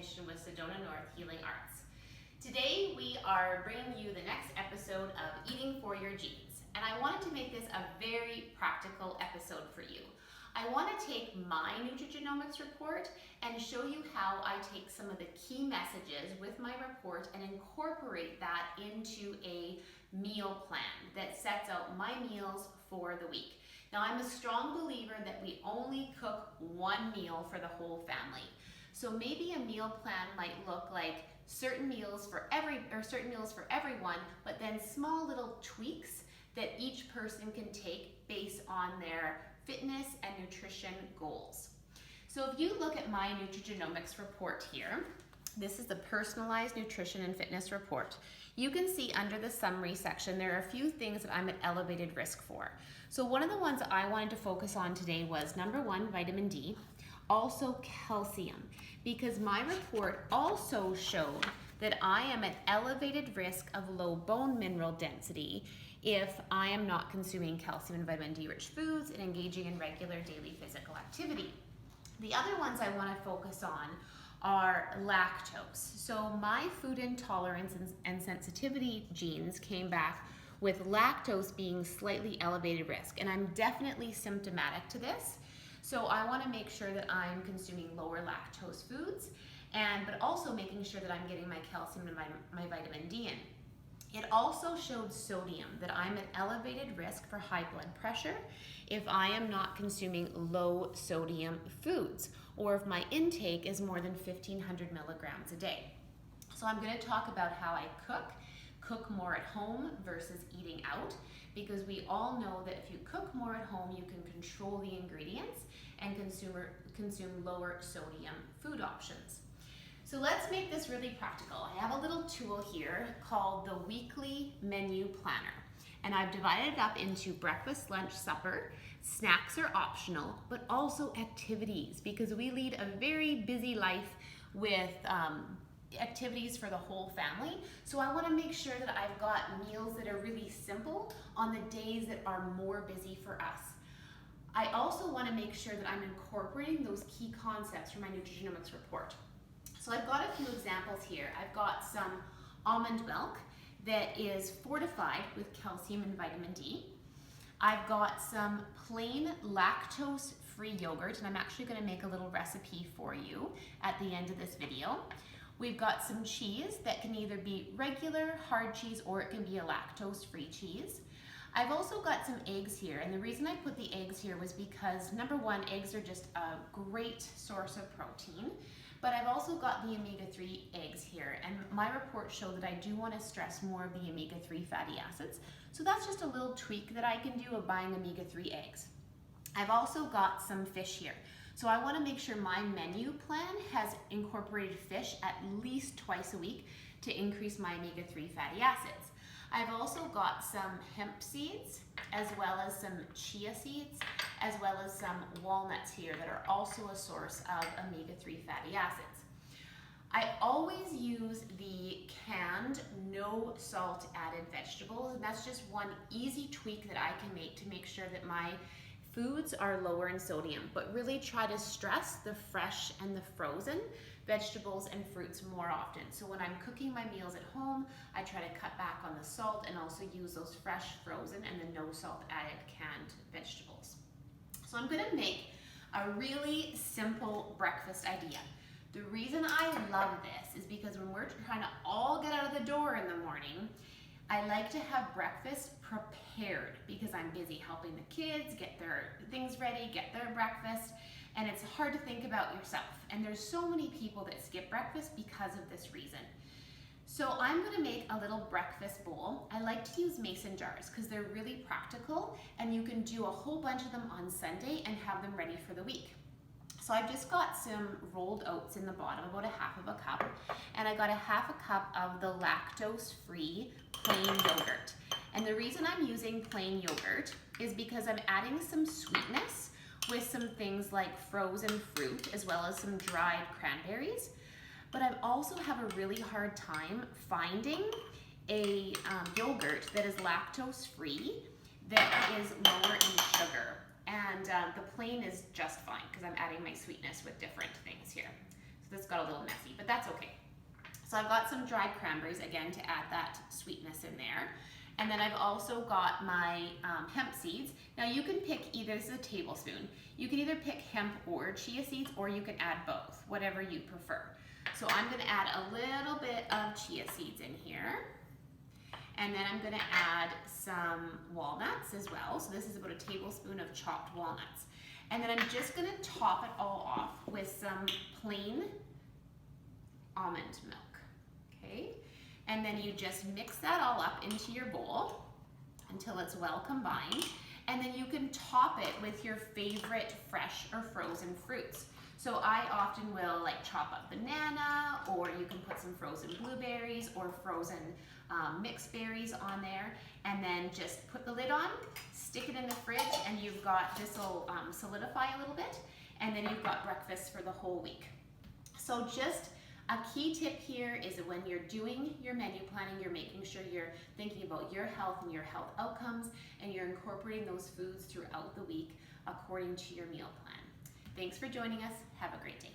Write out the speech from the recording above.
dietitian with Sedona North Healing Arts. Today we are bringing you the next episode of Eating for Your Genes, and I wanted to make this a very practical episode for you. I want to take my Nutrigenomics report and show you how I take some of the key messages with my report and incorporate that into a meal plan that sets out my meals for the week. Now, I'm a strong believer that we only cook one meal for the whole family. So maybe a meal plan might look like certain meals for everyone, but then small little tweaks that each person can take based on their fitness and nutrition goals. So if you look at my Nutrigenomics report here, this is the personalized nutrition and fitness report. You can see under the summary section, there are a few things that I'm at elevated risk for. So one of the ones I wanted to focus on today was number one, vitamin D, also calcium, because my report also showed that I am at elevated risk of low bone mineral density if I am not consuming calcium and vitamin D rich foods and engaging in regular daily physical activity. The other ones I want to focus on are lactose. So my food intolerance and sensitivity genes came back with lactose being slightly elevated risk, and I'm definitely symptomatic to this. So I want to make sure that I'm consuming lower lactose foods, but also making sure that I'm getting my calcium and my vitamin D in. It also showed sodium, that I'm at elevated risk for high blood pressure if I am not consuming low sodium foods, or if my intake is more than 1,500 milligrams a day. So I'm going to talk about how I cook more at home versus eating out, because we all know that if you cook more at home, you can control the ingredients and consume lower sodium food options. So let's make this really practical. I have a little tool here called the Weekly Menu Planner, and I've divided it up into breakfast, lunch, supper. Snacks are optional, but also activities, because we lead a very busy life with activities for the whole family. So I want to make sure that I've got meals that are really simple on the days that are more busy for us. I also want to make sure that I'm incorporating those key concepts from my Nutrigenomics report. So I've got a few examples here. I've got some almond milk that is fortified with calcium and vitamin D. I've got some plain lactose-free yogurt, and I'm actually going to make a little recipe for you at the end of this video. We've got some cheese that can either be regular, hard cheese, or it can be a lactose-free cheese. I've also got some eggs here, and the reason I put the eggs here was because, number one, eggs are just a great source of protein, but I've also got the omega-3 eggs here, and my report showed that I do want to stress more of the omega-3 fatty acids, so that's just a little tweak that I can do of buying omega-3 eggs. I've also got some fish here. So I want to make sure my menu plan has incorporated fish at least twice a week to increase my omega-3 fatty acids. I've also got some hemp seeds, as well as some chia seeds, as well as some walnuts here that are also a source of omega-3 fatty acids. I always use the canned, no salt added vegetables, and that's just one easy tweak that I can make to make sure that my foods are lower in sodium, but really try to stress the fresh and the frozen vegetables and fruits more often. So when I'm cooking my meals at home, I try to cut back on the salt and also use those fresh, frozen, and the no salt added canned vegetables. So I'm gonna make a really simple breakfast idea. The reason I love this is because when we're trying to all get out of the door in the morning, I like to have breakfast prepared because I'm busy helping the kids get their things ready, get their breakfast, and it's hard to think about yourself. And there's so many people that skip breakfast because of this reason. So I'm gonna make a little breakfast bowl. I like to use mason jars because they're really practical, and you can do a whole bunch of them on Sunday and have them ready for the week. So I've just got some rolled oats in the bottom, about 1/2 cup, and I got 1/2 cup of the lactose-free plain yogurt. And the reason I'm using plain yogurt is because I'm adding some sweetness with some things like frozen fruit, as well as some dried cranberries. But I also have a really hard time finding a yogurt that is lactose-free that is lower in sugar. And the plain is just fine because I'm adding my sweetness with different things here. So this got a little messy, but that's okay. So I've got some dried cranberries, again, to add that sweetness in there. And then I've also got my hemp seeds. Now you can pick either, this is a tablespoon, you can either pick hemp or chia seeds, or you can add both, whatever you prefer. So I'm gonna add a little bit of chia seeds in here. And then I'm gonna add some walnuts as well. So this is about a tablespoon of chopped walnuts. And then I'm just gonna top it all off with some plain almond milk, okay? And then you just mix that all up into your bowl until it's well combined. And then you can top it with your favorite fresh or frozen fruits. So I often will like chop up banana, or you can put some frozen blueberries or frozen mixed berries on there, and then just put the lid on, stick it in the fridge, and you've got, this will solidify a little bit, and then you've got breakfast for the whole week. So just a key tip here is that when you're doing your menu planning, you're making sure you're thinking about your health and your health outcomes, and you're incorporating those foods throughout the week according to your meal plan. Thanks for joining us. Have a great day.